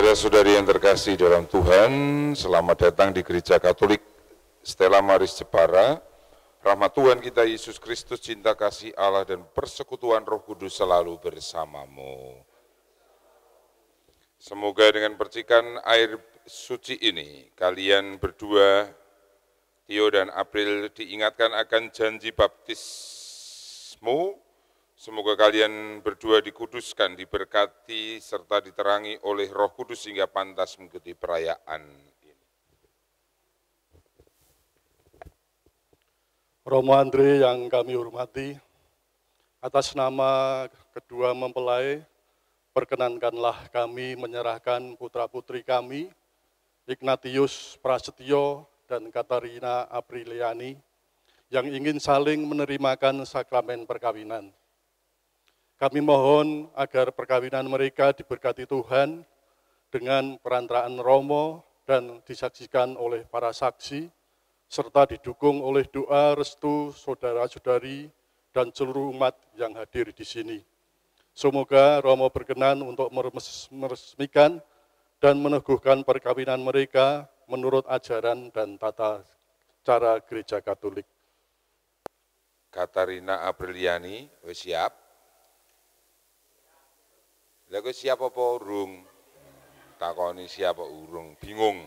Saudara-saudari yang terkasih dalam Tuhan, selamat datang di Gereja Katolik Stella Maris Jepara. Rahmat Tuhan kita Yesus Kristus, cinta kasih Allah dan persekutuan Roh Kudus selalu bersamamu. Semoga dengan percikan air suci ini, kalian berdua, Tio dan April, diingatkan akan janji baptismu. Semoga kalian berdua dikuduskan, diberkati, serta diterangi oleh Roh Kudus hingga pantas mengikuti perayaan ini. Romo Andre yang kami hormati, atas nama kedua mempelai, perkenankanlah kami menyerahkan putra-putri kami, Ignatius Prasetyo dan Katarina Apriliani, yang ingin saling menerimakan sakramen perkawinan. Kami mohon agar perkawinan mereka diberkati Tuhan dengan perantaraan Romo dan disaksikan oleh para saksi, serta didukung oleh doa restu saudara-saudari dan seluruh umat yang hadir di sini. Semoga Romo berkenan untuk meresmikan dan meneguhkan perkawinan mereka menurut ajaran dan tata cara Gereja Katolik. Katarina Apriliani, wis siap? Lha siap apa urung? Takoni siap apa urung? Bingung.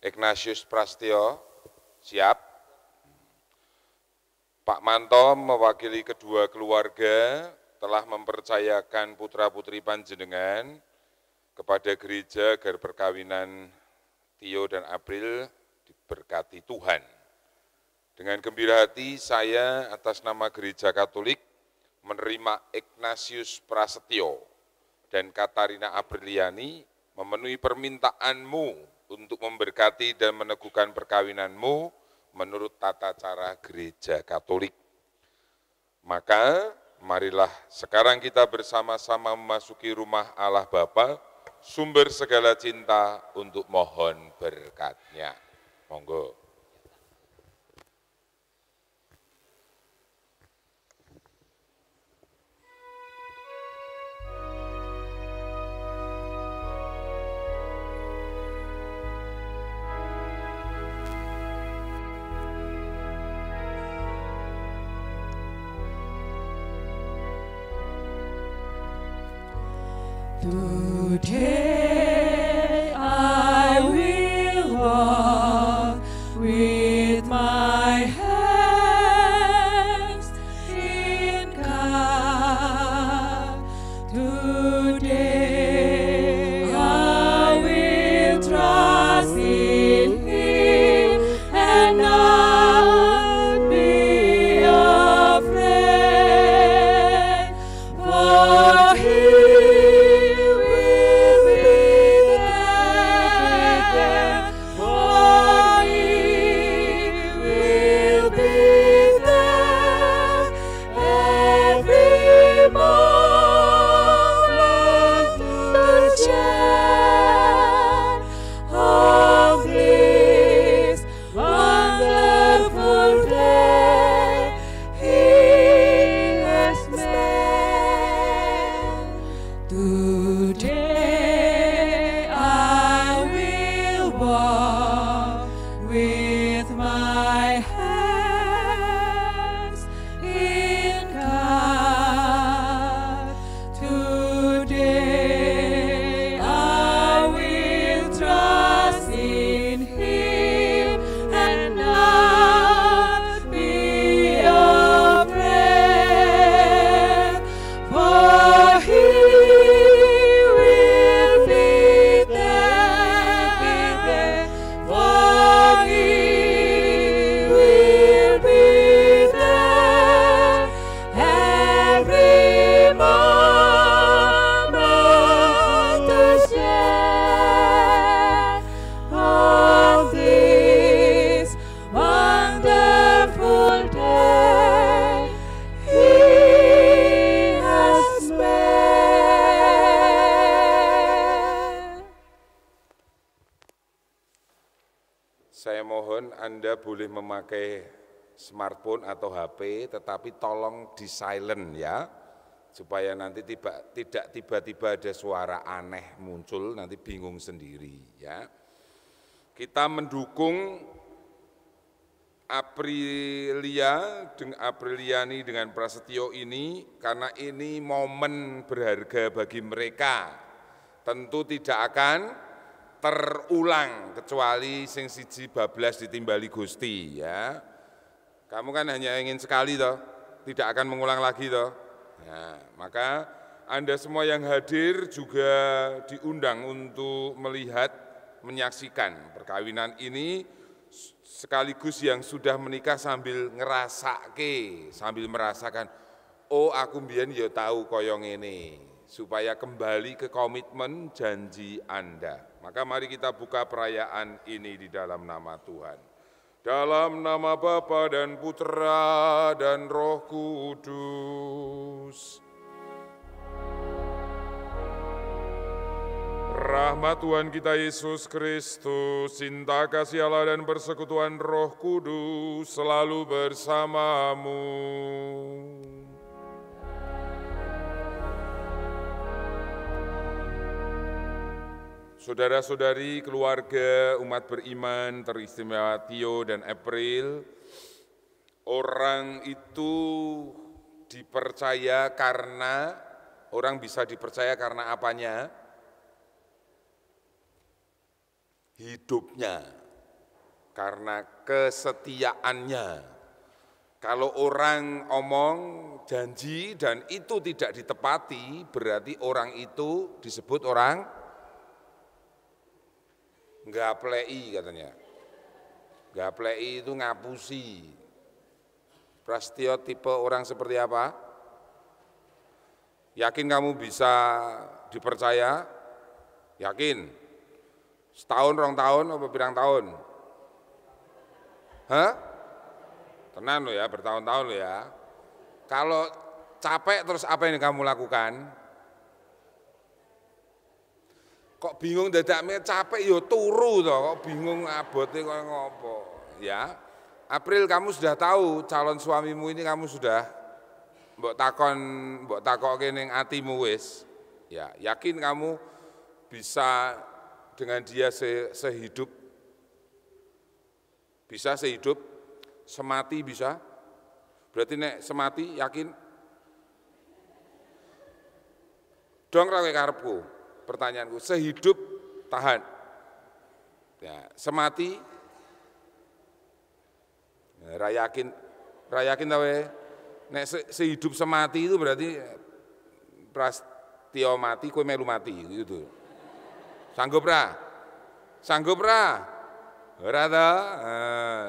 Ignatius Prasetyo, siap? Pak Manto mewakili kedua keluarga telah mempercayakan putra-putri panjenengan kepada gereja agar perkawinan Tio dan April diberkati Tuhan. Dengan gembira hati saya atas nama Gereja Katolik menerima Ignatius Prasetyo dan Katarina Apriliani memenuhi permintaanmu untuk memberkati dan meneguhkan perkawinanmu menurut tata cara Gereja Katolik. Maka marilah sekarang kita bersama-sama memasuki rumah Allah Bapa, sumber segala cinta, untuk mohon berkat-Nya. Monggo. Today I will walk with my hands in God. Today I will trust in Him and not be afraid, for He Saya mohon Anda boleh memakai smartphone atau HP, tetapi tolong di silent ya. supaya nanti tidak tiba-tiba ada suara aneh muncul, nanti bingung sendiri ya. Kita mendukung Apriliani dengan Prasetyo ini karena ini momen berharga bagi mereka. Tentu tidak akan terulang kecuali sing siji bablas ditimbali Gusti ya. Kamu kan hanya ingin sekali toh, tidak akan mengulang lagi toh. Nah, maka Anda semua yang hadir juga diundang untuk melihat, menyaksikan perkawinan ini sekaligus yang sudah menikah sambil sambil merasakan, oh aku mbiyen ya tahu koyong ini, supaya kembali ke komitmen janji Anda. Maka mari kita buka perayaan ini di dalam nama Tuhan. Dalam nama Bapa dan Putra dan Roh Kudus. Rahmat Tuhan kita Yesus Kristus, cinta kasih Allah dan persekutuan Roh Kudus selalu bersamamu. Saudara-saudari, keluarga umat beriman teristimewa Tio dan April, orang itu dipercaya karena, orang bisa dipercaya karena apanya? Hidupnya, karena kesetiaannya. Kalau orang omong janji dan itu tidak ditepati, berarti orang itu disebut orang gaplei katanya. Gaplei itu ngapusi. Prasetyo tipe orang seperti apa? Yakin kamu bisa dipercaya? Yakin? Setahun, 2 tahun, apa pirang tahun? Hah? Tenan lo ya, bertahun-tahun lo ya. Kalau capek terus apa yang kamu lakukan? Kok bingung dadaknya capek yo turu toh, kok bingung abote kok ngopo? Ya. April, kamu sudah tahu calon suamimu ini, kamu sudah mbok takokke ning atimu wis. Ya, yakin kamu bisa dengan dia sehidup, bisa sehidup, semati bisa? Berarti nek semati yakin? Dong rawe karepku, pertanyaanku, sehidup tahan, ya, semati, ya, rayakin tawe, nek sehidup semati itu berarti Prasetyo mati, kowe melu mati, gitu. Sanggup ra? Sanggup ra? Ora ta?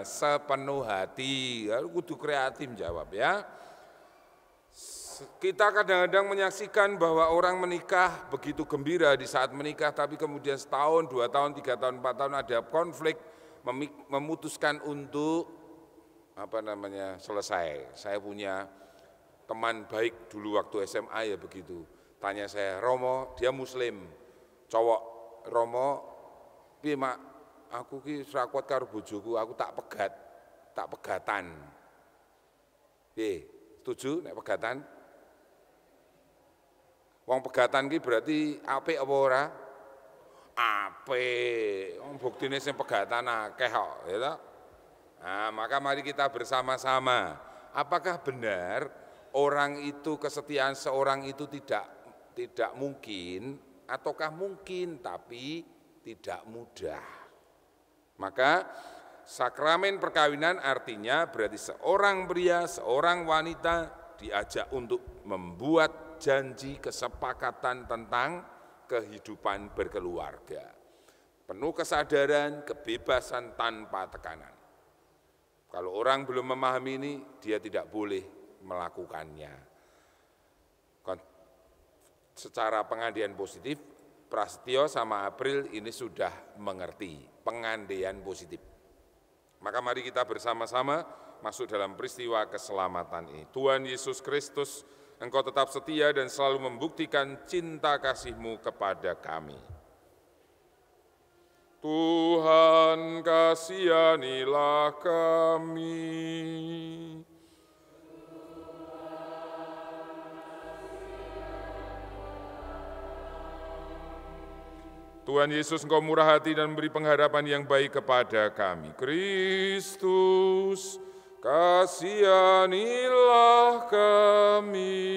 Sepenuh hati. Kudu kreatif jawab ya. Kita kadang-kadang menyaksikan bahwa orang menikah begitu gembira di saat menikah, tapi kemudian setahun, 2 tahun, 3 tahun, 4 tahun ada konflik, memutuskan untuk selesai. Saya punya teman baik dulu waktu SMA ya begitu. Tanya saya, Romo, dia Muslim, cowok. Romo, piye mak, aku ki ora kuat karo bojoku, aku tak pegatan. Piye, setuju nek pegatan? Wong pegatan ki berarti apik apa ora? Apik. Wong buktine sing pegatan akeh kok, ya toh? Nah, maka mari kita bersama-sama. Apakah benar orang itu, kesetiaan seorang itu tidak mungkin? Ataukah mungkin tapi tidak mudah. Maka sakramen perkawinan artinya berarti seorang pria, seorang wanita diajak untuk membuat janji kesepakatan tentang kehidupan berkeluarga. Penuh kesadaran, kebebasan tanpa tekanan. Kalau orang belum memahami ini, dia tidak boleh melakukannya. Secara pengandaian positif, Prasetyo sama April ini sudah mengerti pengandaian positif. Maka mari kita bersama-sama masuk dalam peristiwa keselamatan ini. Tuhan Yesus Kristus, Engkau tetap setia dan selalu membuktikan cinta kasih-Mu kepada kami. Tuhan, kasihanilah kami. Tuhan Yesus, Engkau murah hati dan memberi pengharapan yang baik kepada kami. Kristus, kasihanilah kami.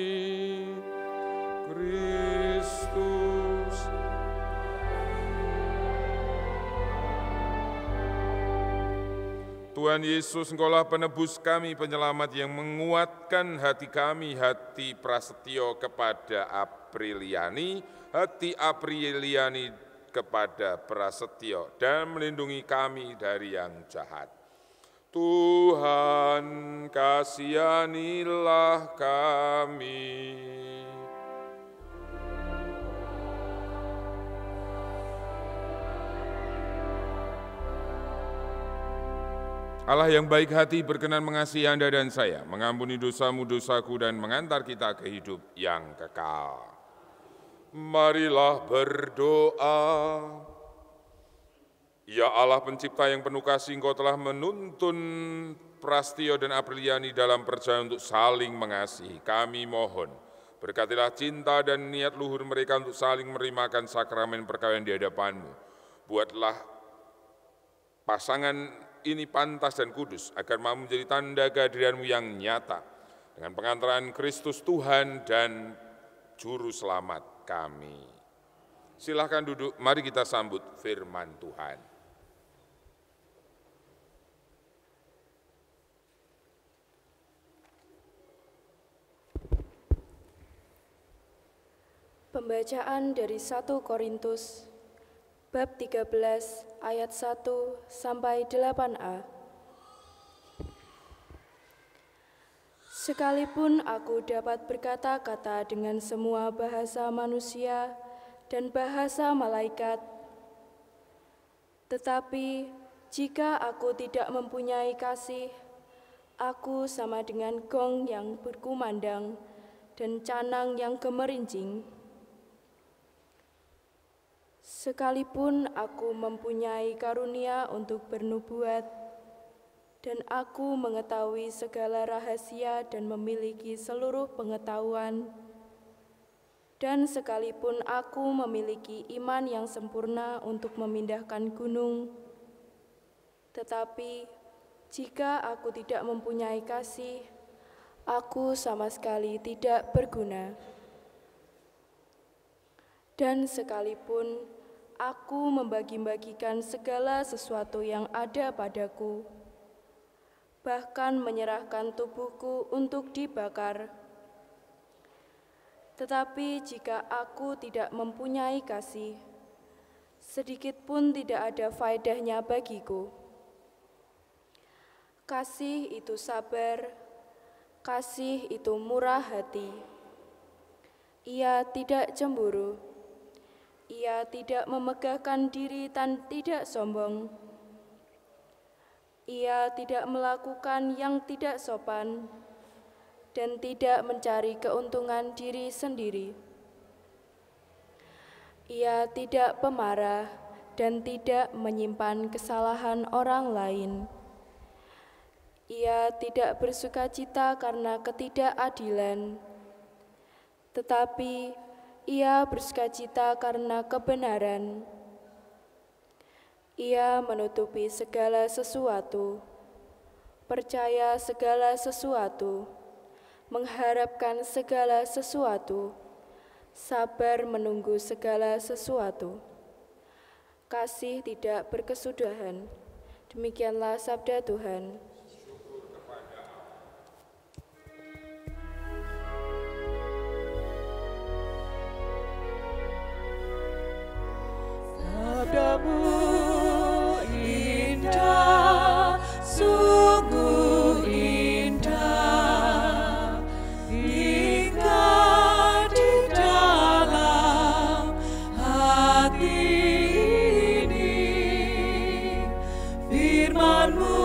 Kristus. Tuhan Yesus, Engkaulah penebus kami, penyelamat yang menguatkan hati kami, hati prasetyo kepada Apriliani, hati Apriliani kepada prasetyo, dan melindungi kami dari yang jahat. Tuhan, kasihanilah kami. Allah yang baik hati berkenan mengasihi Anda dan saya, mengampuni dosamu, dosaku, dan mengantar kita ke hidup yang kekal. Marilah berdoa. Ya Allah pencipta yang penuh kasih, Engkau telah menuntun Prastio dan Apriliani dalam perjalanan untuk saling mengasihi. Kami mohon, berkatilah cinta dan niat luhur mereka untuk saling menerimakan sakramen perkawinan di hadapan-Mu. Buatlah pasangan ini pantas dan kudus, agar mau menjadi tanda kehadiran-Mu yang nyata, dengan pengantaran Kristus Tuhan dan Juru Selamat kami. Silakan duduk, mari kita sambut firman Tuhan. Pembacaan dari 1 Korintus bab 13 ayat 1 sampai 8a. Sekalipun aku dapat berkata-kata dengan semua bahasa manusia dan bahasa malaikat, tetapi jika aku tidak mempunyai kasih, aku sama dengan gong yang berkumandang dan canang yang gemerincing. Sekalipun aku mempunyai karunia untuk bernubuat, dan aku mengetahui segala rahasia dan memiliki seluruh pengetahuan, dan sekalipun aku memiliki iman yang sempurna untuk memindahkan gunung, tetapi jika aku tidak mempunyai kasih, aku sama sekali tidak berguna. Dan sekalipun aku membagi-bagikan segala sesuatu yang ada padaku, bahkan menyerahkan tubuhku untuk dibakar, tetapi jika aku tidak mempunyai kasih, sedikit pun tidak ada faedahnya bagiku. Kasih itu sabar, kasih itu murah hati. Ia tidak cemburu, ia tidak memegahkan diri dan tidak sombong. Ia tidak melakukan yang tidak sopan dan tidak mencari keuntungan diri sendiri. Ia tidak pemarah dan tidak menyimpan kesalahan orang lain. Ia tidak bersukacita karena ketidakadilan, tetapi ia bersukacita karena kebenaran. Ia menutupi segala sesuatu, percaya segala sesuatu, mengharapkan segala sesuatu, sabar menunggu segala sesuatu. Kasih tidak berkesudahan. Demikianlah sabda Tuhan. Sabdamu indah, sungguh indah, hingga di dalam hati ini. Firman-Mu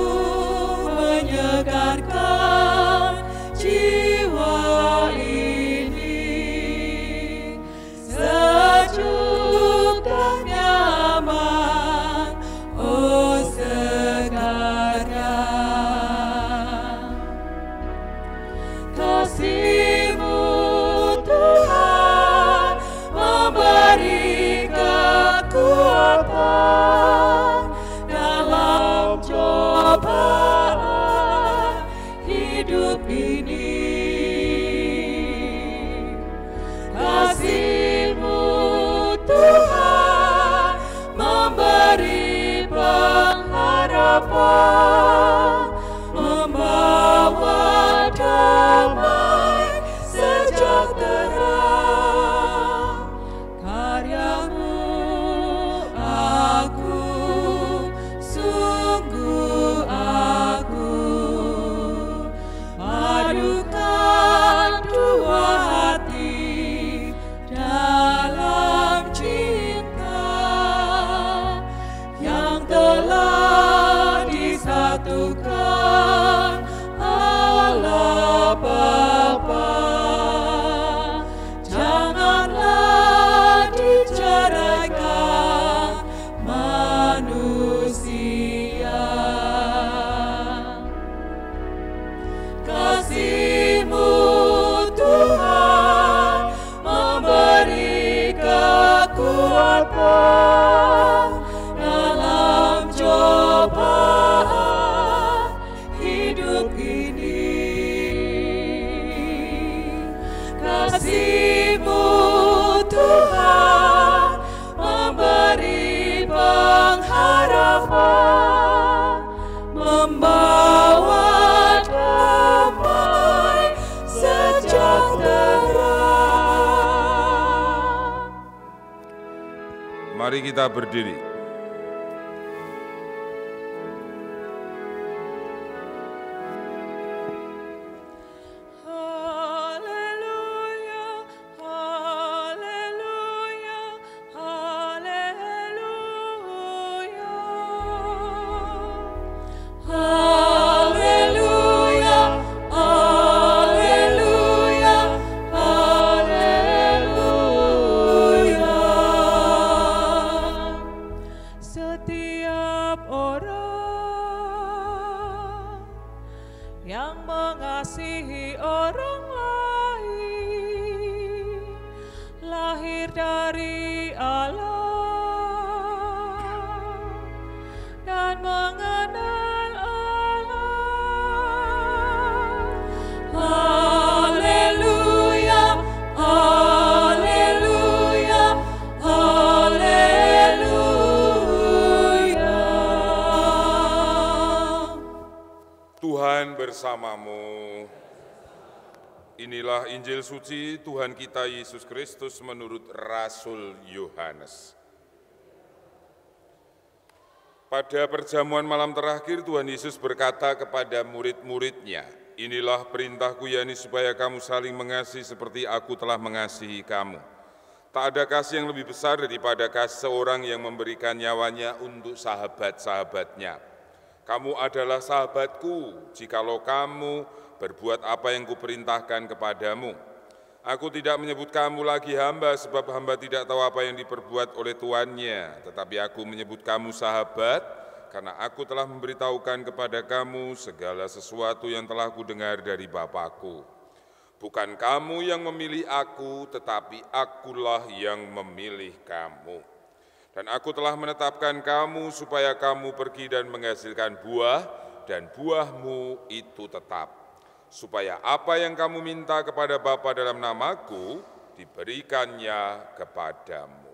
hidup ini. Kasih-Mu Tuhan memberi pengharapan, membawa damai sejahtera. Mari kita berdiri. Bersamamu. Inilah Injil suci Tuhan kita Yesus Kristus menurut Rasul Yohanes. Pada perjamuan malam terakhir Tuhan Yesus berkata kepada murid-muridnya, "Inilah perintahku, yakni supaya kamu saling mengasihi seperti aku telah mengasihi kamu. Tak ada kasih yang lebih besar daripada kasih seorang yang memberikan nyawanya untuk sahabat-sahabatnya. Kamu adalah sahabatku, jikalau kamu berbuat apa yang kuperintahkan kepadamu. Aku tidak menyebut kamu lagi hamba, sebab hamba tidak tahu apa yang diperbuat oleh tuannya. Tetapi aku menyebut kamu sahabat, karena aku telah memberitahukan kepada kamu segala sesuatu yang telah kudengar dari Bapa-Ku. Bukan kamu yang memilih aku, tetapi akulah yang memilih kamu. Dan aku telah menetapkan kamu supaya kamu pergi dan menghasilkan buah, dan buahmu itu tetap. Supaya apa yang kamu minta kepada Bapa dalam namaku, diberikannya kepadamu."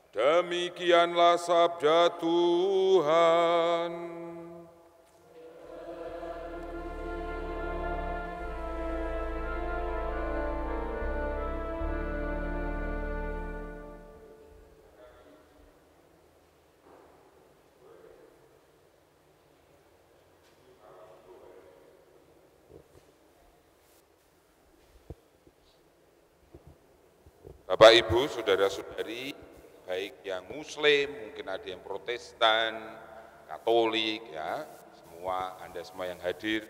Demikianlah sabda Tuhan. Bapak, Ibu, saudara-saudari, baik yang Muslim, mungkin ada yang Protestan, Katolik, ya, Anda semua yang hadir,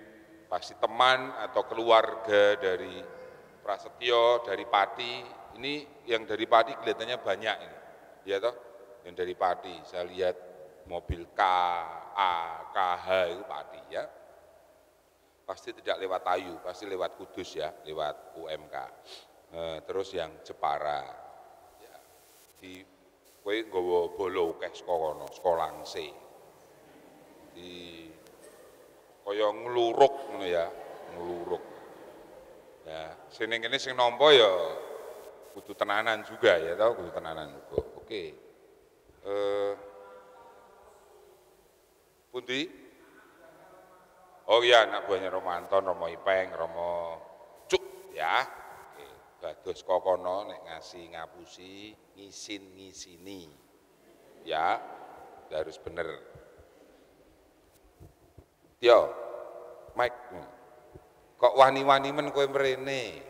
pasti teman atau keluarga dari Prasetyo, dari Pati. Ini yang dari Pati kelihatannya banyak ini, ya toh? Yang dari Pati, saya lihat mobil KH itu Pati, ya. Pasti tidak lewat Tayu, pasti lewat Kudus, ya, lewat UMK. Terus yang Jepara, ya, di kowe nggawa bolo akeh saka kono, Sekolangse. Di kaya ngluruk ngono ya, ngluruk. Ya, sing kene sing nampa ya kudu tenanan juga ya tau, kudu tenanan juga. Oke. Pundi? Oh iya, anak buahnya Romanton, Romo Ipeng, Romo Cuk, ya. Dados kokono nek ngasih ngapusi, ngisini, ya, harus bener. Yo, Mike, kok wani-wani men kowe mrene?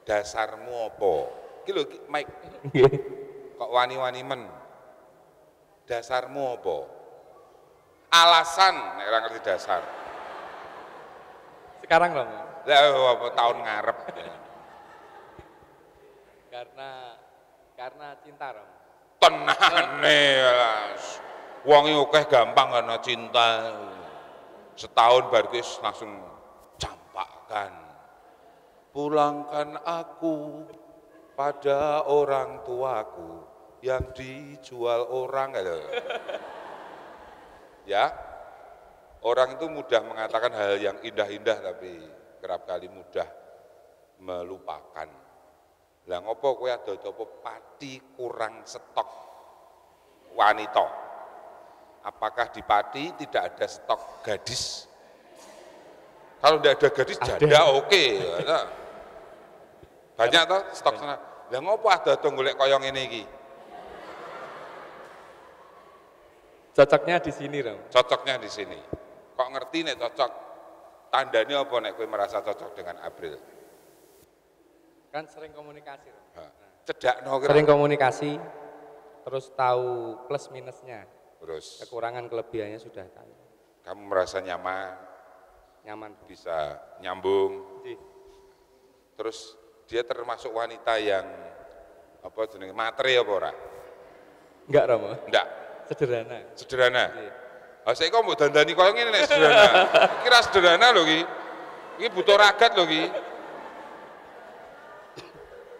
Dasarmu apa? Iki lho, Mike, kok wani-wani men? Dasarmu apa? Alasan nek ora ngerti dasar. Sekarang dong. Lah tahun ngarep. Karena cinta, Rom. Tenane, wong akeh gampang karena cinta. Setahun baru langsung campakkan. Pulangkan aku pada orang tuaku yang dijual orang. Ya, Orang itu mudah mengatakan hal yang indah-indah tapi kerap kali mudah melupakan. Lah ngopo kowe ada-ada pati kurang stok wanita? Apakah di Pati tidak ada stok gadis? Kalau tidak ada gadis janda oke. Banyak toh stok sana. Lah ngopo ada-ada golek koyong ini iki? Cocoknya di sini, Rom. Cocoknya di sini. Kok ngerti nek cocok? Tandanya apa nek kowe merasa cocok dengan April? Kan sering komunikasi, Rom. Cedakno kira. Sering komunikasi, terus tahu plus minusnya, Terus kekurangan kelebihannya sudah tahu. kamu merasa nyaman, Nyaman. bisa nyambung. Ji. Terus dia termasuk wanita yang apa jenenge materi apa ora? Enggak, Rom. Enggak, Sederhana. sederhana. Ji. Ah saiki kok mbok dandani koyo ngene nek sederhana. Kira sederhana lho iki. Iki butuh ragat lho iki.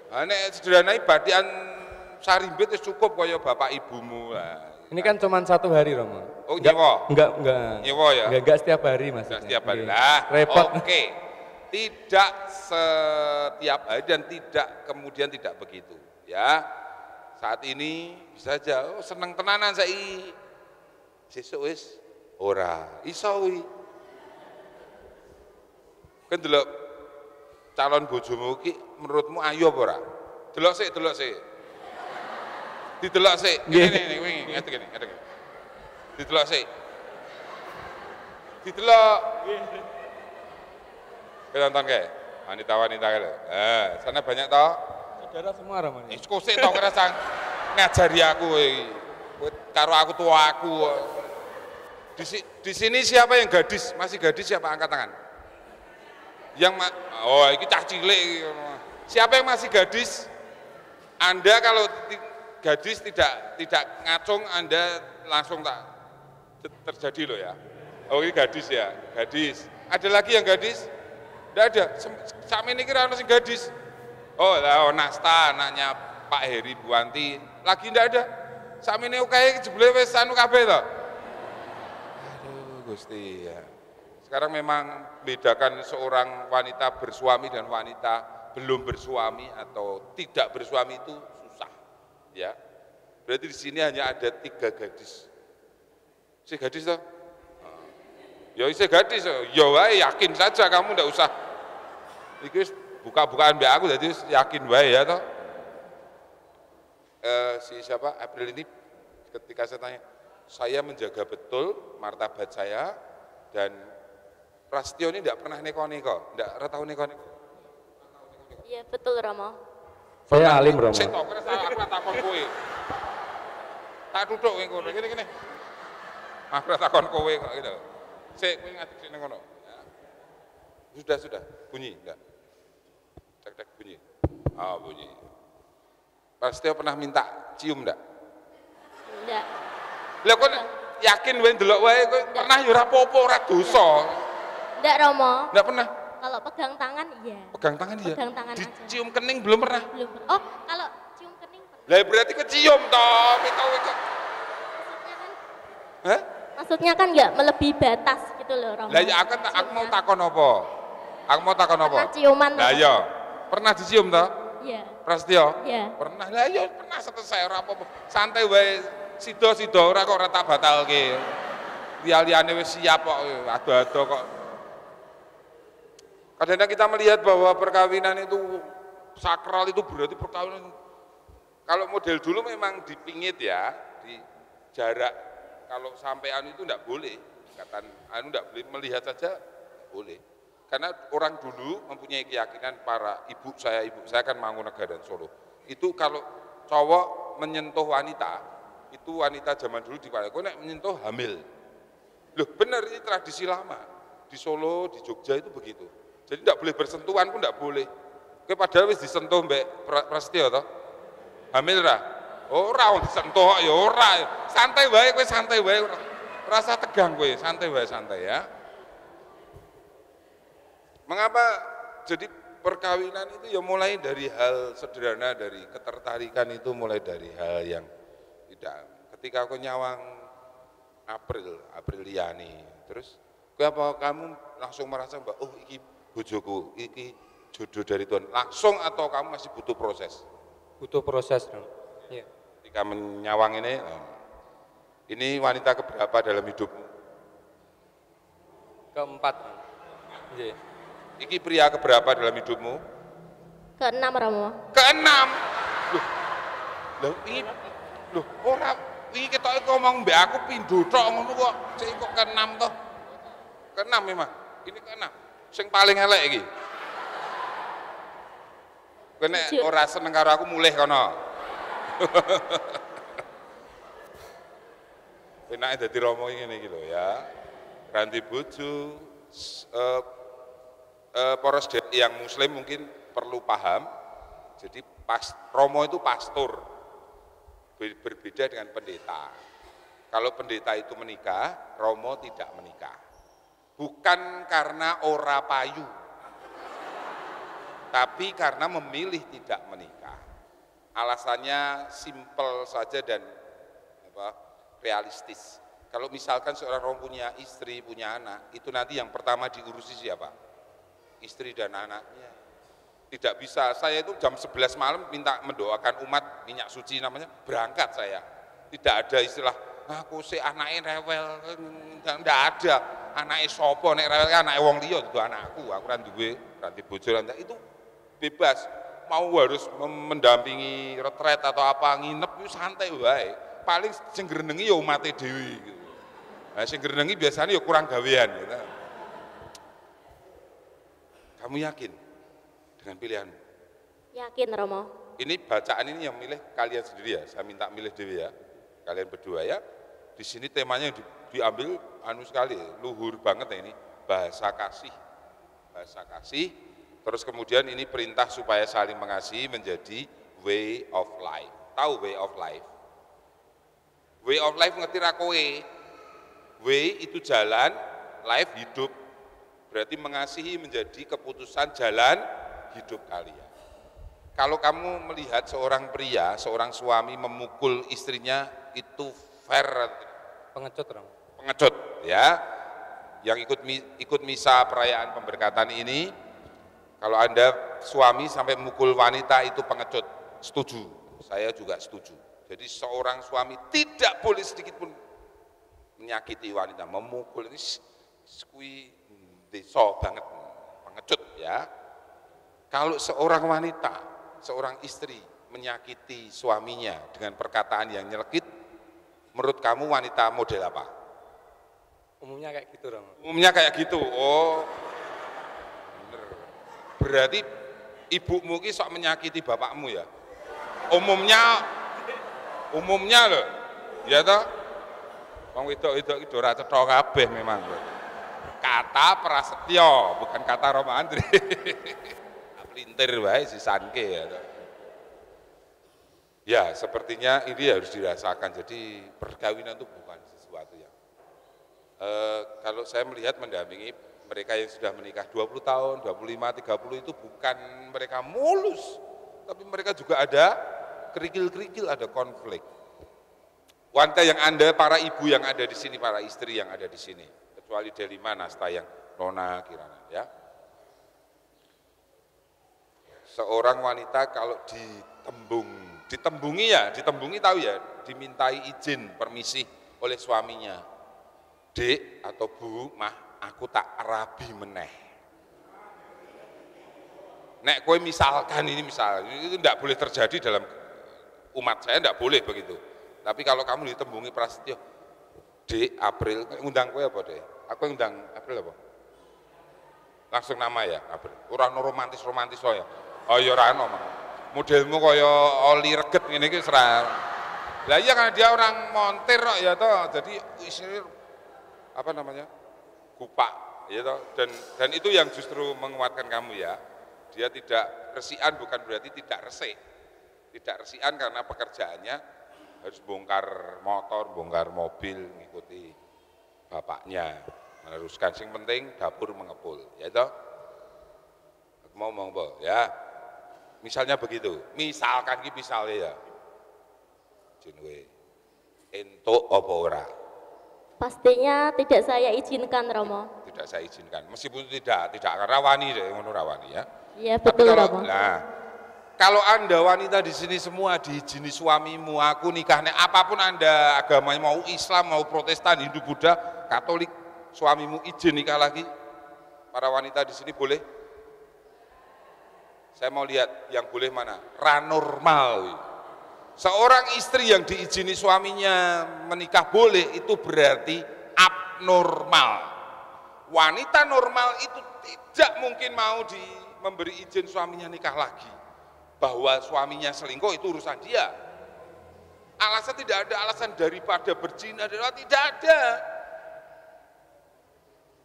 Ah nek sederhana batian sarimbit wis cukup kaya bapak ibumu lah. Ini kan cuma 1 hari, Romo. Oh, nyewa? Enggak. Nyewa ya? Enggak setiap hari, Mas. Tidak setiap hari. Lah, repot. Oke. Tidak setiap hari dan tidak kemudian tidak begitu. Ya. Saat ini bisa aja seneng tenanan saiki. Sesuk wis ora iso kuwi. Kan delok calon bojomu iki menurutmu ayu apa ora? Delok sik. Didelok sik. Ngene ngene ngene. Didelok sik. Didelok. Nonton kae. Wanita-wanita kae lho. Sana banyak toh? Saudara semua, Romo. Wis kosek toh kira sang ngajari aku iki. Karo aku tua aku. Di sini siapa yang gadis? Masih gadis siapa? Angkat tangan. Oh, ini cah cilik. Siapa yang masih gadis? Anda kalau gadis tidak ngacung, Anda langsung tak terjadi loh ya. Oh, ini gadis ya, gadis. Ada lagi yang gadis? Tidak ada. Sama ini kira masih gadis. Oh, lah Nasta, anaknya Pak Heri Buanti. Lagi tidak ada. Sama ini oke, jebule wis anu kabeh to. Aduh, Gusti ya. Sekarang memang bedakan seorang wanita bersuami dan wanita belum bersuami atau tidak bersuami itu susah, ya. Berarti di sini hanya ada 3 gadis. Si gadis toh? Ya si gadis, ya wae yakin saja kamu ndak usah. Iki buka-bukaan mbak aku jadi yakin wae ya toh. Si siapa April ini ketika saya tanya, saya menjaga betul martabat saya dan Prasetyo ini tidak pernah neko-neko, tidak tahu neko-neko. Iya betul, Romo. Saya alim, Romo. Saya tahu karena aku takon kowe. Tak duduk kowe gini. Aku takon kowe kok gitu. Sik kowe ngadeg sing ngono. Sudah. Bunyi enggak? Cek bunyi. Ah, bunyi. Prasetyo pernah minta cium enggak? Enggak. Lah kok yakin wae ndelok wae kowe pernah ya ora apa-apa ora dosa. Enggak, Romo. Enggak pernah. Kalau pegang tangan iya. Pegang tangan iya. Pegang tangan aja. Dicium kening belum pernah. Belum. Oh, kalau cium kening pernah. Lah berarti kecium toh, itu. Maksudnya kan Hah? Maksudnya kan enggak melebihi batas gitu loh, Romo. Lah ya aku mau takon apa? Aku mau takon apa? Pernah ciuman. Lah ya, pernah dicium toh? Iya. Prasetyo? Iya. Pernah. Lah ya pernah selesai ora apa-apa. Santai wae. Sida-sida ora kok ora tak batalke. Liyane wis siap kok, ado-ado kok. Kadang-kadang kita melihat bahwa perkawinan itu sakral itu berarti perkawinan. Kalau model dulu memang dipingit ya, di jarak. Kalau sampai anu itu enggak boleh. Katan anu enggak boleh melihat saja boleh. Karena orang dulu mempunyai keyakinan para ibu saya kan Mangkunegaran Solo. Itu kalau cowok menyentuh wanita, itu wanita zaman dulu dipakai, kok nek menyentuh hamil. Loh benar ini tradisi lama. Di Solo, di Jogja itu begitu. Jadi tidak boleh bersentuhan pun tidak boleh. Oke padahal wis disentuh Mbak Prasetyo toh. Hamil ora? Ora disentuh ya ora. Santai wae kowe santai wae. Rasa tegang kowe, santai wae santai ya. Mengapa jadi perkawinan itu ya mulai dari hal sederhana, dari ketertarikan itu mulai dari hal yang tidak. Ketika aku nyawang Apriliani, terus Apa kamu langsung merasa mbak, oh iki bojoku, iki jodoh dari Tuhan, langsung atau kamu masih butuh proses? Butuh proses dong. Iya. Ketika menyawang ini wanita keberapa dalam hidupmu? Keempat. Iya. Iki pria keberapa dalam hidupmu? Keenam Romo. Keenam. Loh, ora iki ketoke ngomong mbek aku pindho tok ngono kok. Cek kok keenam toh? Keenam memang. Ini keenam. Sing paling elek iki. Kowe nek ora seneng karo aku mulih kono. Enake dadi romo ngene iki lho ya. Ranti bojo poros yang muslim mungkin perlu paham. Jadi romo itu pastor. Berbeda dengan pendeta. Kalau pendeta itu menikah, romo tidak menikah. Bukan karena ora payu, tapi karena memilih tidak menikah. Alasannya simpel saja dan realistis. Kalau misalkan seorang romo punya istri, punya anak, itu nanti yang pertama diurusi siapa? Istri dan anaknya. Tidak bisa, saya itu jam 11 malam minta mendoakan umat minyak suci namanya, berangkat saya. Tidak ada istilah, aku si anaknya rewel, tidak ada. Anaknya sopo, nek rewel anaknya wong liya, itu anakku, aku kan duwe, ranti bojo, itu bebas. Mau harus mendampingi retret atau apa, nginep itu santai wae. Paling sing ngrenengi ya umate dhewe gitu. Nah, sing ngrenengi biasanya ya kurang gawean gitu. Kamu yakin dengan pilihanmu? Yakin Romo. Ini bacaan ini yang milih kalian sendiri ya, saya minta milih dewi ya, kalian berdua ya. Di sini temanya yang diambil sekali, luhur banget ya ini, bahasa kasih. Bahasa kasih, terus kemudian ini perintah supaya saling mengasihi menjadi way of life. Tahu way of life? Way of life ngerti ra kowe? Way itu jalan, life hidup. Berarti mengasihi menjadi keputusan jalan hidup kalian. Kalau kamu melihat seorang pria, seorang suami memukul istrinya, itu fair? Pengecut Romo. Pengecut ya. Yang ikut misa perayaan pemberkatan ini, kalau Anda suami sampai memukul wanita itu pengecut. Setuju, saya juga setuju. Jadi seorang suami tidak boleh sedikit pun menyakiti wanita, memukul ini skui deso banget, pengecut ya. Kalau seorang wanita, seorang istri menyakiti suaminya dengan perkataan yang nyelekit, menurut kamu wanita model apa? Umumnya kayak gitu Romo. Umumnya kayak gitu. Oh, bener. Berarti ibumu ki sok menyakiti bapakmu ya? Umumnya loh, ya toh? Wong wedok-wedok iki ora cetha kabeh memang. Kata Prasetyo, bukan kata Roma Andri. Pelintir wae sisanke ya. Ya, sepertinya ini harus dirasakan. Jadi perkawinan itu bukan sesuatu yang kalau saya melihat mendampingi mereka yang sudah menikah 20 tahun, 25, 30 itu bukan mereka mulus, tapi mereka juga ada kerikil-kerikil, ada konflik. Wanita yang Anda, para ibu yang ada di sini, para istri yang ada di sini, kecuali Delima, Nasta yang Nona, Kirana, ya. Seorang wanita kalau ditembungi tahu ya, dimintai izin, permisi oleh suaminya. Dek atau Bu, mah, aku tak rabi meneh. Nek kowe misalkan ini itu tidak boleh terjadi dalam umat saya, tidak boleh begitu. Tapi kalau kamu ditembungi Prasetyo, Dek April, ngundang kowe apa Dek? Aku ngundang April apa? Langsung nama ya, April. Ora romantis ya. Oh ya ora ono. Modelmu kaya oli reget ngene iki serah. Lah iya karena dia orang montir kok ya toh. Jadi isinya apa namanya? Kupak ya toh. Dan itu yang justru menguatkan kamu ya. Dia tidak resian bukan berarti tidak resik. Tidak resian karena pekerjaannya harus bongkar motor, bongkar mobil, mengikuti bapaknya, meneruskan. Yang penting dapur mengepul, ya toh. Aku mau ngomong apa? Ya, misalnya begitu. Misalkan ki misalnya ya, jenwe, entuk apa ora? Pastinya tidak saya izinkan Romo. Tidak tidak saya izinkan. Meskipun tidak akan rawani deh, ngono rawani ya. Iya Tapi betul kalau, Romo. kalau Anda wanita di sini semua diizini suamimu, aku nikahnya apapun Anda agamanya mau Islam, mau Protestan, Hindu, Buddha, Katolik, suamimu izin nikah lagi. Para wanita di sini boleh? Saya mau lihat yang boleh mana? Ranormal. Seorang istri yang diizini suaminya menikah boleh, itu berarti abnormal. Wanita normal itu tidak mungkin mau memberi izin suaminya nikah lagi. Bahwa suaminya selingkuh itu urusan dia. Alasan tidak ada alasan daripada berzina, tidak ada.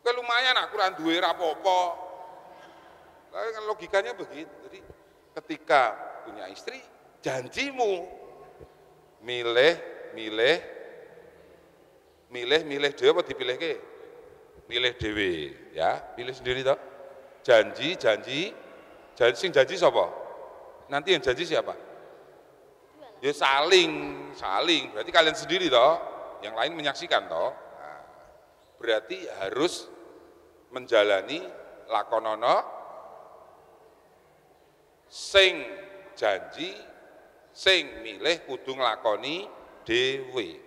Lumayan aku kurang duwe rapopo. Logikanya begitu. Jadi ketika punya istri, janjimu milih dhewe apa dipilih ke? Milih dhewe, ya, pilih sendiri toh. Janji sing janji sapa? Nanti yang janji siapa? Ya saling, berarti kalian sendiri toh, yang lain menyaksikan toh. Nah, berarti harus menjalani lakonono sing janji, sing milih kudu nglakoni dhewe.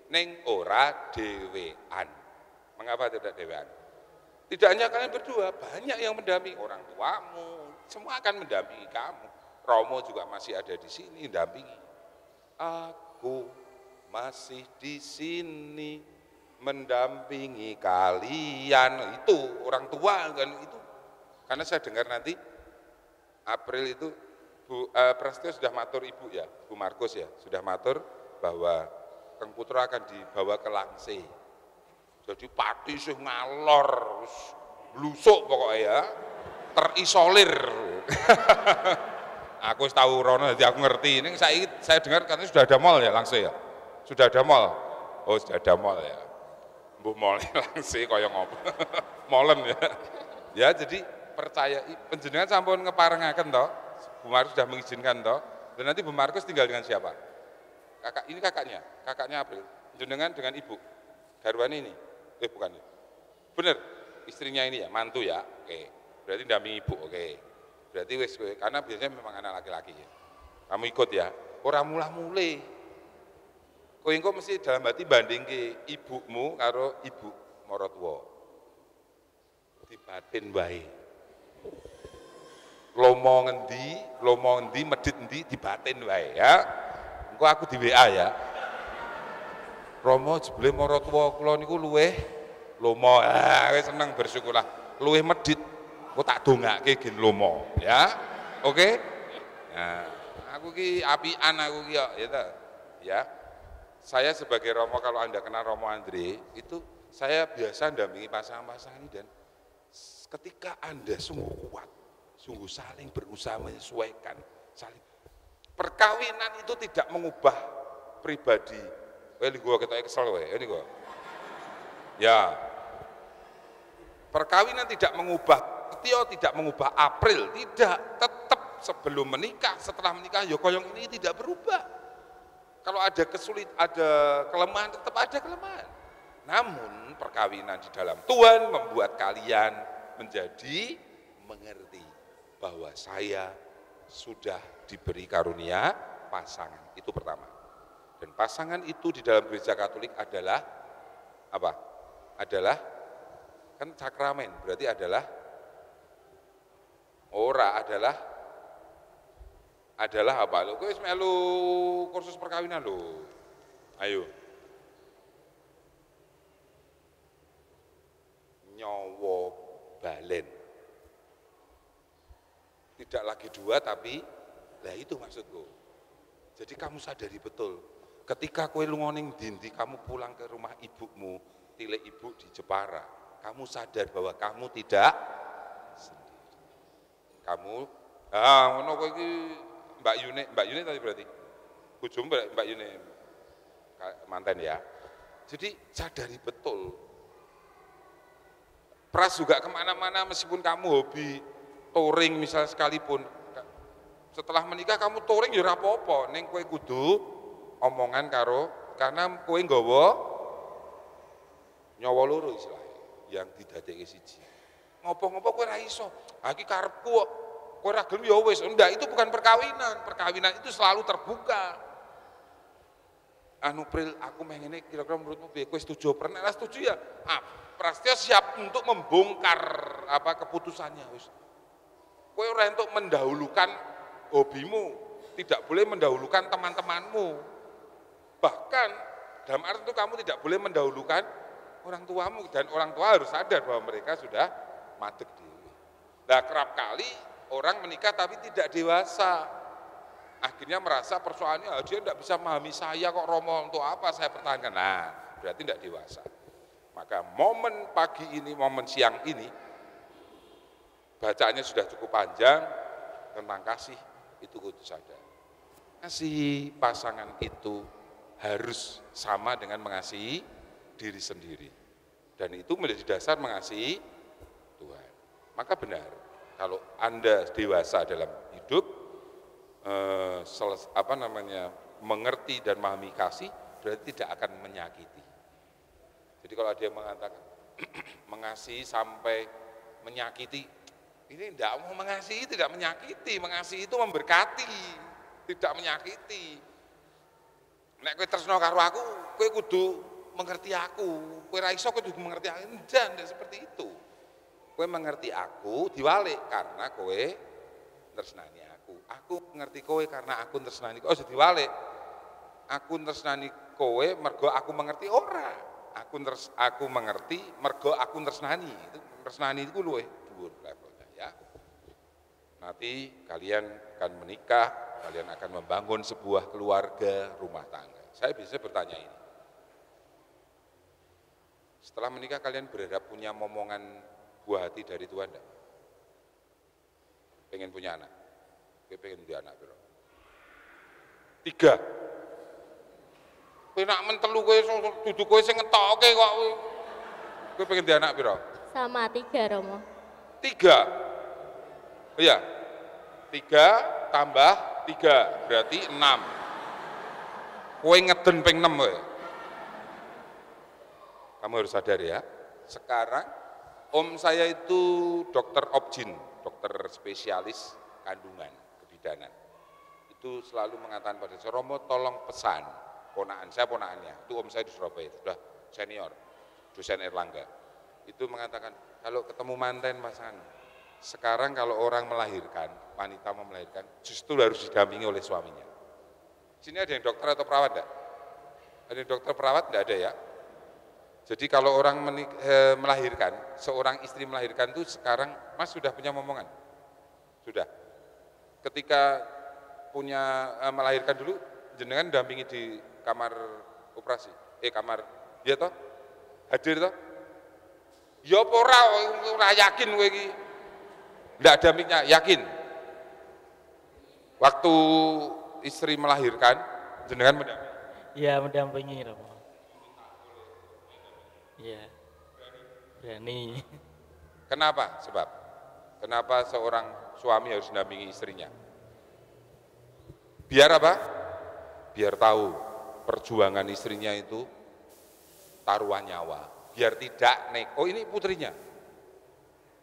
Ning ora dhewean. Mengapa tidak dhewean? Tidak hanya kalian berdua, banyak yang mendampingi, orang tuamu, semua akan mendampingi kamu. Romo juga masih ada di sini mendampingi. Aku masih di sini mendampingi kalian. Itu orang tua kan itu. Karena saya dengar nanti April itu Bu Prasetyo sudah matur Ibu ya, Bu Markus ya, sudah matur bahwa Kang Putra akan dibawa ke Langse. Jadi pati sih ngalor, blusuk pokoknya ya, terisolir. Aku tahu rono, jadi aku ngerti. Ini saya dengar katanya sudah ada mall ya Langse ya, sudah ada mall. Oh sudah ada mall ya, Bu mall Langse koyo ngopo, molen ya. Ya jadi percaya, penjenengan sampun ngeparengaken toh, Bu Markus sudah mengizinkan toh, dan nanti Bu Markus tinggal dengan siapa? Kakak, ini kakaknya April, jenengan dengan ibu, garwane ini, bukan ya? Bener, istrinya ini ya, mantu ya, oke, berarti dampingi ibu, oke, berarti wes, karena biasanya memang anak laki-laki ya, kamu ikut ya, orang mula-mule, kowe engko mesti dalam hati banding ke ibumu karo ibu maratuwa, dibatin wae, lomo ngendi, medit endi dibatin wae ya. Engko aku di WA ya. Romo jebule maratuwa kula niku luweh lomo. Wis seneng bersyukurlah. Luweh medit. Engko tak dongake gen lomo ya. Oke? Nah, aku ki apian aku ki ya ta. Ya. Saya sebagai Romo, kalau Anda kenal Romo Andre, itu saya biasa dampingi pasangan-pasangan ini, dan ketika Anda sungguh kuat, sungguh saling berusaha menyesuaikan, saling perkawinan itu tidak mengubah pribadi. Ini gua ketoknya kesel ini gua. Ya. Perkawinan tidak mengubah Tio, tidak mengubah April, tidak, tetap sebelum menikah, setelah menikah ya koyong ini tidak berubah. Kalau ada ada kelemahan, tetap ada kelemahan. Namun perkawinan di dalam Tuhan membuat kalian menjadi mengerti bahwa saya sudah diberi karunia pasangan, itu pertama. Dan pasangan itu di dalam gereja Katolik adalah apa? Adalah kan sakramen, berarti adalah apa? Lo kowe wis melu kursus perkawinan lo. Ayo. Nyawa balen. Tidak lagi dua, tapi lah itu maksudku. Jadi kamu sadari betul, ketika kowe lunga ning ndi, kamu pulang ke rumah ibumu, tilik ibu di Jepara, kamu sadar bahwa kamu tidak sendiri. Kamu, ngono kowe iki Mbak Yune tadi berarti, bojomu Mbak Yune, manten ya. Jadi sadari betul. Pras juga kemana-mana meskipun kamu hobi touring misalnya sekalipun, setelah menikah kamu touring ya ora apa-apa, ning kowe kudu omongan karena kowe nggawa nyawa loro istilahnya. yang didadekake siji. Ngopo-ngopo kowe ra iso. Ha iki karepku kok. Kowe ra gelem ya wis. Enggak, itu bukan perkawinan. Perkawinan itu selalu terbuka. Anu Pril, aku mengene kira-kira menurutmu piye? Kowe setuju? Pernah lah setuju ya? Prasetyo siap untuk membongkar keputusannya wis. Kowe ora entuk mendahulukan hobimu, tidak boleh mendahulukan teman-temanmu. Bahkan dalam arti itu kamu tidak boleh mendahulukan orang tuamu, dan orang tua harus sadar bahwa mereka sudah madeg dewe. Nah, kerap kali orang menikah tapi tidak dewasa. Akhirnya merasa persoalannya dia tidak bisa memahami saya kok, Romo untuk apa saya pertahankan. Nah, berarti tidak dewasa. Maka momen pagi ini, momen siang ini, bacaannya sudah cukup panjang tentang kasih, itu kudu sadar. Kasih pasangan itu harus sama dengan mengasihi diri sendiri. Dan itu menjadi dasar mengasihi Tuhan. Maka benar, kalau Anda dewasa dalam hidup, mengerti dan memahami kasih, berarti tidak akan menyakiti. Jadi kalau ada yang mengatakan mengasihi sampai menyakiti, ini tidak mau mengasihi, tidak menyakiti. Mengasihi itu memberkati, tidak menyakiti. Nek kowe tresno karo aku, kowe kudu mengerti aku. Kowe ra iso kudu mengerti aku. Tidak seperti itu. Kowe mengerti aku diwalik karena kowe tresnani aku. Aku mengerti kowe karena aku tresnani kowe. Oh, diwalik. Aku tresnani kowe mergo aku mengerti ora. Aku mengerti mergo aku tresnani. Itu tresnani itu luwih dhuwur levelnya ya. Nanti kalian akan menikah, kalian akan membangun sebuah keluarga, rumah tangga. Saya bisa bertanya ini. Setelah menikah kalian berharap punya momongan buah hati dari Tuhan enggak? Pengen punya anak? Gue pengen punya anak, bro. 3. Kowe nak mentelu kowe duduk kowe sing ngetoke kok. Kowe pengen punya anak, bro? Sama 3, Romo. 3. Oh iya. 3 tambah 3 berarti 6. Kowe ngeden ping 6 kowe. Kamu harus sadar ya. Sekarang om saya itu dokter obgyn, dokter spesialis kandungan, kebidanan. Itu selalu mengatakan pada saya, Romo tolong pesan ponakan saya, ponakannya. Itu om saya di Surabaya, sudah senior, dosen Erlangga. Itu mengatakan, kalau ketemu manten pasangan, sekarang kalau orang melahirkan, wanita mau melahirkan, justru harus didampingi oleh suaminya. Sini ada yang dokter atau perawat enggak? Ada yang dokter perawat enggak ada ya? Jadi kalau orang melahirkan, seorang istri melahirkan itu sekarang, Mas sudah punya momongan? Sudah. Ketika punya melahirkan dulu, jenengan dampingi di kamar operasi, kamar, dia toh? Hadir toh? Ya apa ora yakin kowe iki. Ndak dampingnya, yakin. Waktu istri melahirkan, jenengan mendampingi? Iya, mendampingi, Romo. Iya. Berani. Kenapa? Sebab kenapa seorang suami harus mendampingi istrinya? Biar apa? Biar tahu perjuangan istrinya itu taruhan nyawa. Biar tidak oh ini putrinya,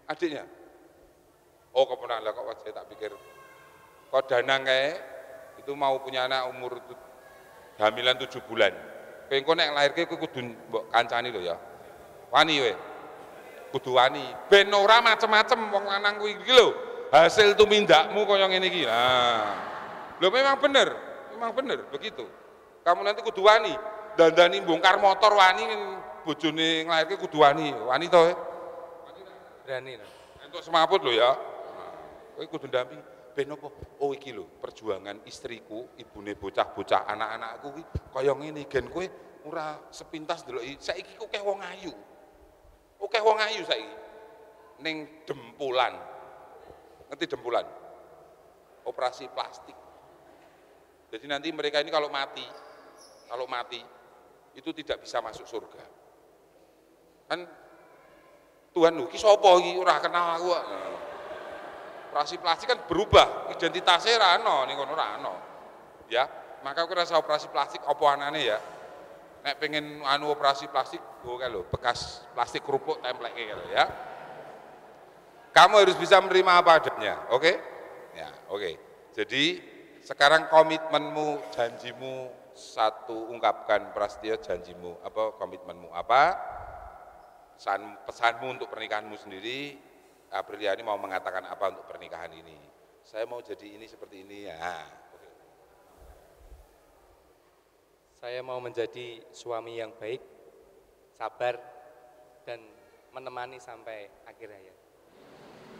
adiknya. Oh keponakan lah kok saya tak pikir. Kok Danang kayak itu mau punya anak umur hamilan 7 bulan. Pengen nek lahirke kowe kudu mbok kancani lho ya. Wani we. Kudu wani. Ben ora macem-macem wong lanang kuwi iki lho. Hasil tumindakmu kaya ngene iki. Nah. Lho memang bener begitu. Kamu nanti kudu wani. Dandani bongkar motor wani bojone nglairke kudu wani. Wani to? Berani. Entuk semaput lho ya. Kowe kudu ndampingi. Ben apa? Oh iki lho, perjuangan istriku, ibune bocah-bocah anak-anakku kuwi kaya ngene gen kowe ora sepintas ndeloki. Saiki kok akeh wong ayu. Akeh wong ayu saiki. Ning Dempulan. Ngerti Dempulan? Operasi plastik. Jadi nanti mereka ini kalau mati itu tidak bisa masuk surga. Kan Tuhan lho, iki sapa iki ora kenal aku kok. Operasi plastik kan berubah, identitasnya rano, ning kono rano. Ya, maka aku rasa operasi plastik apa anane ya. nek pengen operasi plastik, lho, bekas plastik kerupuk template gitu ya. Kamu harus bisa menerima apa adanya, oke? Ya, oke. Jadi sekarang komitmenmu, janjimu satu, ungkapkan Prasetyo janjimu, apa komitmenmu apa? Pesanmu untuk pernikahanmu sendiri. Apriliani mau mengatakan apa untuk pernikahan ini? Saya mau jadi ini seperti ini ya. Oke. Saya mau menjadi suami yang baik, sabar, dan menemani sampai akhir hayat.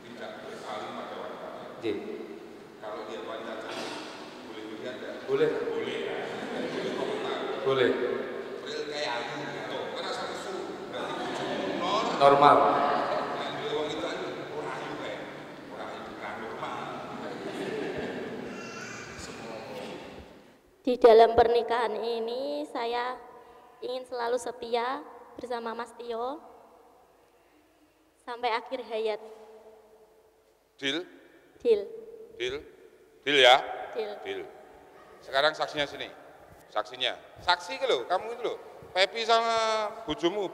Tidak bersaling pada wanita. Jadi, Kalau dia wanita boleh dilihat enggak? boleh, Boleh. boleh, April kayak aku gitu. Kan asal usul berarti bojomu normal. Di dalam pernikahan ini saya ingin selalu setia bersama Mas Tio sampai akhir hayat. Deal? Deal. Deal? Deal ya? Deal. Deal. Sekarang saksinya sini. Saksinya. Saksi ke lo, kamu itu lo. Pepi sama bojomu.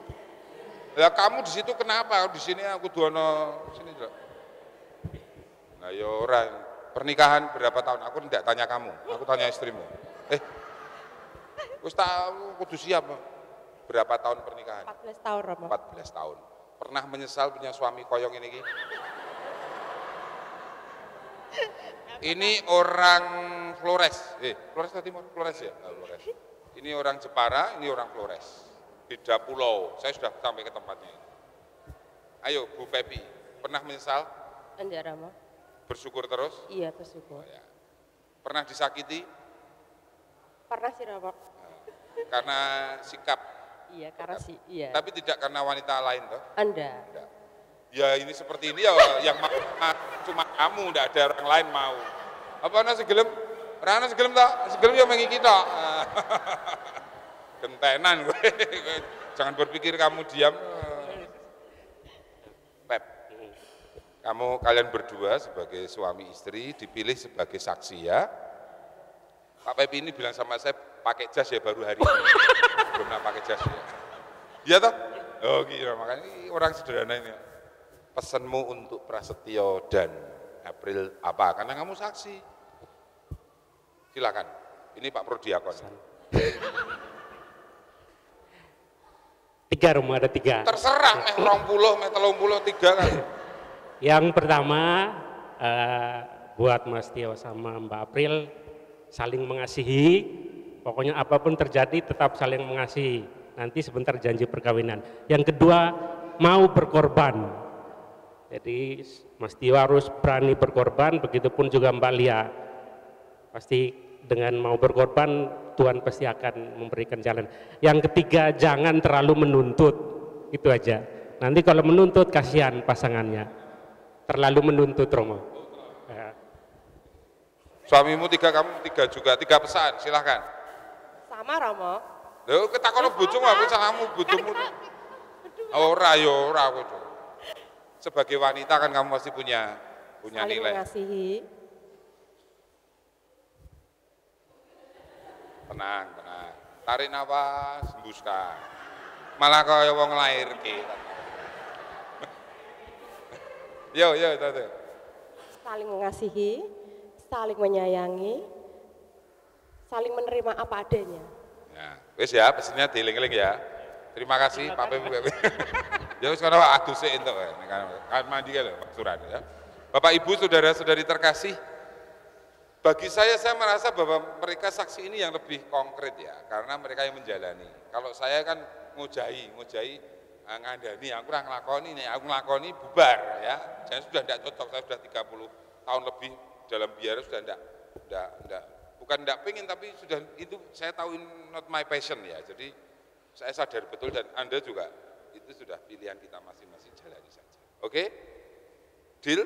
Ya kamu di situ kenapa? Di sini aku duono sini juga. Nah ya orang pernikahan berapa tahun? Aku tidak tanya kamu, aku tanya istrimu. Wis tahu kudu siap. Berapa tahun pernikahan? 14 tahun, Romo. 14 tahun. Pernah menyesal punya suami koyong ini Ki? Ini orang Flores. Flores atau Timur? Flores ya? Flores. Ini orang Jepara, ini orang Flores. Beda pulau. Saya sudah sampai ke tempatnya. Ayo Bu Pepi, pernah menyesal? Enggak, Romo. Bersyukur terus? Iya, bersyukur. Ya. Pernah disakiti? Pernah sih, Romo. Karena sikap? Iya, karena sih, iya. Tapi tidak karena wanita lain toh? Anda. Enggak. Ya ini seperti ini ya yang mau cuma kamu, enggak ada orang lain mau. Apa ana segelem? Ora ana segelem ta? Segelem ya mengi kita. Gentenan gue. Jangan berpikir kamu diam. Pep. Kalian berdua sebagai suami istri dipilih sebagai saksi ya. Pak Pep ini bilang sama saya pakai jas ya baru hari ini. Belum pernah pakai jas ya. Iya toh? Oh gitu, makanya ini orang sederhana ini. Pesanmu untuk Prasetyo dan April apa? Karena kamu saksi. Silakan. Ini Pak Prodiakon. 3 Romo, ada 3. Terserah, meh 20, meh 33 kan. Yang pertama, buat Mas Tio sama Mbak April, saling mengasihi, pokoknya apapun terjadi tetap saling mengasihi. Nanti sebentar janji perkawinan. Yang kedua, mau berkorban. Jadi Mas Tio harus berani berkorban, begitupun juga Mbak Lia. Pasti dengan mau berkorban, Tuhan pasti akan memberikan jalan. Yang ketiga, jangan terlalu menuntut, itu aja. Nanti kalau menuntut, kasihan pasangannya. Terlalu menuntut, Romo. Ya. Suamimu 3, kamu 3 juga, 3 pesan, silahkan. Sama, Romo. Loh, ketakono bojomu, aku salahmu, bojomu. Ora yo, ora aku. Sebagai wanita kan kamu pasti punya Saling nilai. mengasihi. Tenang. Tarik nafas, hembuskan. Malah kaya wong nglairke. Yo, tante. Saling mengasihi, saling menyayangi, saling menerima apa adanya. Ya, wis ya, pesennya dieling-eling ya. Terima kasih Pak Pep. Ya wis kono aduse entuk kan mandi kan Pak Suran ya. Bapak Ibu, saudara-saudari terkasih, bagi saya merasa bahwa mereka saksi ini yang lebih konkret ya, karena mereka yang menjalani. Kalau saya kan ngojahi ngandani, aku ora nglakoni, nek aku nglakoni bubar ya. Saya sudah tidak cocok, saya sudah 30 tahun lebih dalam biara sudah tidak bukan tidak pengen, tapi sudah itu saya tahu not my passion ya. Jadi saya sadar betul dan Anda juga itu sudah pilihan kita masing-masing, jalani saja. Oke? Deal?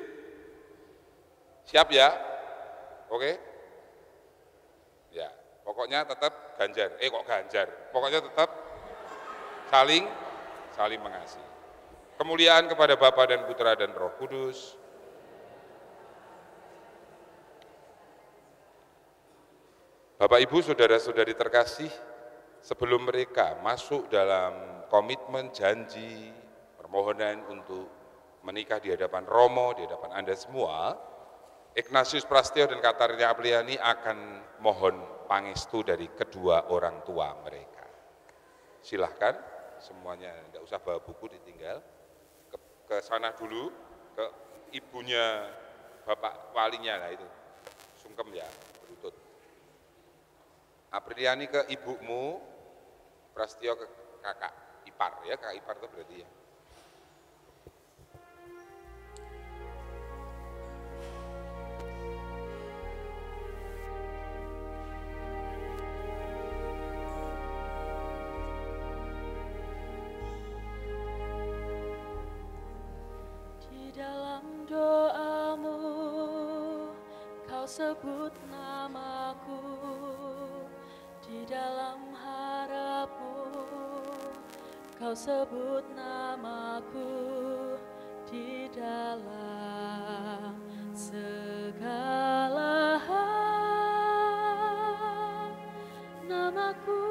Siap ya? Oke? Ya, pokoknya tetap Ganjar. Kok Ganjar? Pokoknya tetap saling mengasihi. Kemuliaan kepada Bapa dan Putra dan Roh Kudus. Bapak Ibu, saudara-saudari terkasih, sebelum mereka masuk dalam komitmen, janji, permohonan untuk menikah di hadapan Romo, di hadapan Anda semua, Ignatius Prastio dan Katarina Apriliani akan mohon pangestu dari kedua orang tua mereka. Silahkan, semuanya tidak usah bawa buku, ditinggal ke sana dulu, ke ibunya bapak walinya lah itu, sungkem ya, berlutut. Apriliani ke ibumu, Prastio ke kakak ipar ya, kakak ipar itu berarti ya. Dalam doamu kau sebut namaku, di dalam harapmu kau sebut namaku, di dalam segala hal namaku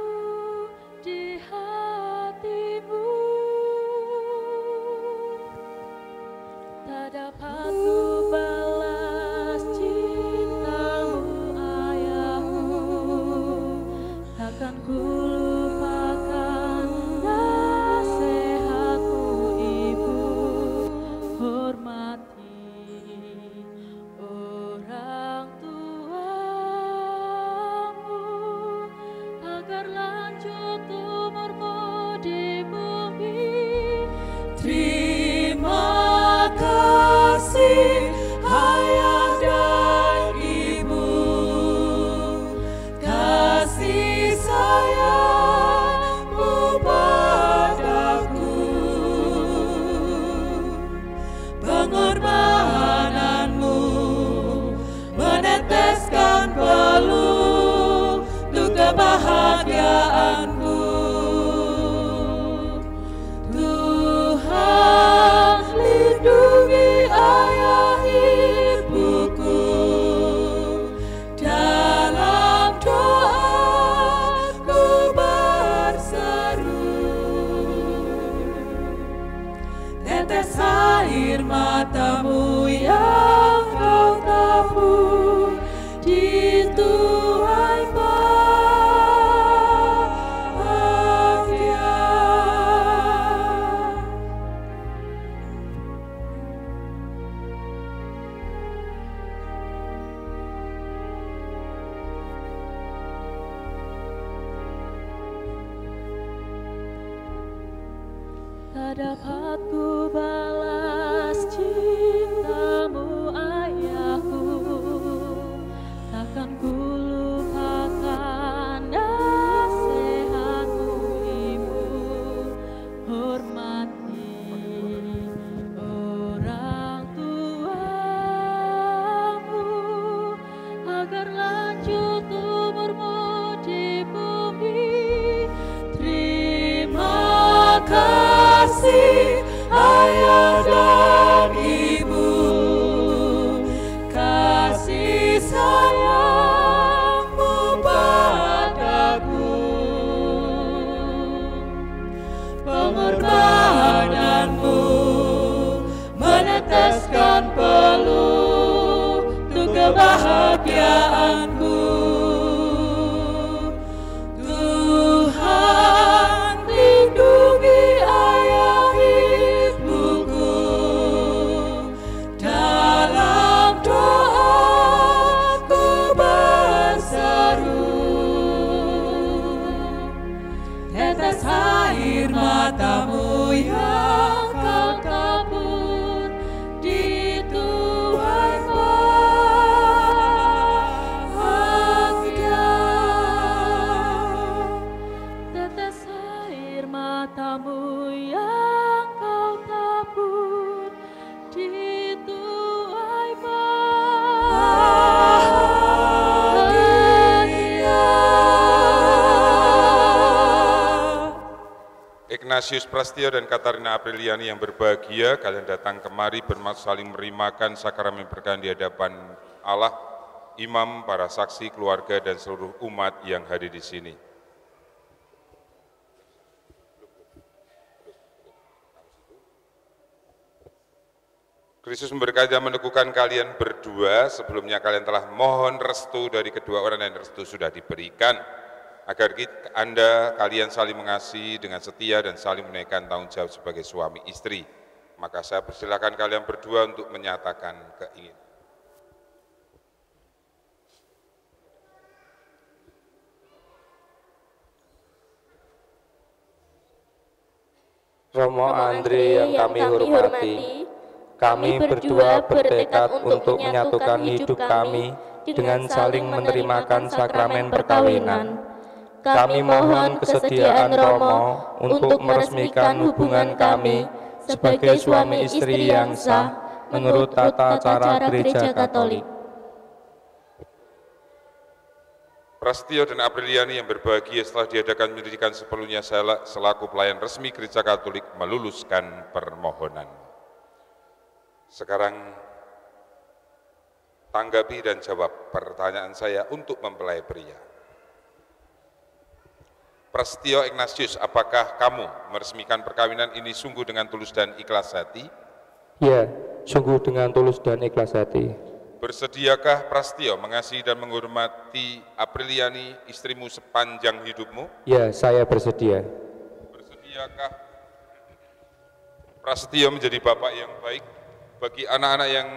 di hatimu. Tak dapat ku balas cintamu ayahku, takkan ku lupakan nasihatmu ibu. Hormati orang tuamu, agar lanjut umurmu di bumi. Terima kasih ayah dan ibu, kasih sayangmu padaku, pengorbananmu meneteskan peluk untuk kebahagiaanku. Lindungi ayah ibuku, dalam doaku berseru. Tetes air matamu yang kau tabur di tuai tak dapat ku balas cintamu ayahku, takkan ku lupakan nasihatmu ibu. Hormati orang tuamu, agar lanjut umurmu di bumi. Terima kasih ayah dan ibu, kasih sayangmu padaku, pengorbananmu meneteskan peluk untuk kebahagiaanku. Tuhan lindungi ayah ibuku, dalam doaku berseru. Tetes air matamu yang kau tabur di tuai bahagia. Tetes air matamu yang kau tabur di tuai bahagia. Ignatius Prastio dan Katarina Apriliani yang berbahagia, kalian datang kemari bermaksud saling merimakan sakramen berkahan di hadapan Allah, imam, para saksi, keluarga, dan seluruh umat yang hadir di sini. Kristus memberkati dan meneguhkan kalian berdua. Sebelumnya kalian telah mohon restu dari kedua orang dan restu sudah diberikan. Agar kalian saling mengasihi dengan setia dan saling menunaikan tanggung jawab sebagai suami istri. Maka saya persilakan kalian berdua untuk menyatakan keinginan. Romo Andre yang kami hormati, kami berdua bertekad untuk menyatukan hidup kami dengan saling menerimakan sakramen perkawinan. Kami mohon kesediaan Romo untuk meresmikan hubungan kami sebagai suami istri yang sah menurut tata cara Gereja Katolik. Prasetyo dan Apriliani yang berbahagia setelah diadakan pendidikan sepenuhnya selaku pelayan resmi Gereja Katolik meluluskan permohonan. Sekarang tanggapi dan jawab pertanyaan saya untuk mempelai pria. Prasetyo Ignatius, apakah kamu meresmikan perkawinan ini sungguh dengan tulus dan ikhlas hati? Ya, sungguh dengan tulus dan ikhlas hati. Bersediakah Prasetyo mengasihi dan menghormati Apriliani, istrimu sepanjang hidupmu? Ya, saya bersedia. Bersediakah Prasetyo menjadi bapak yang baik bagi anak-anak yang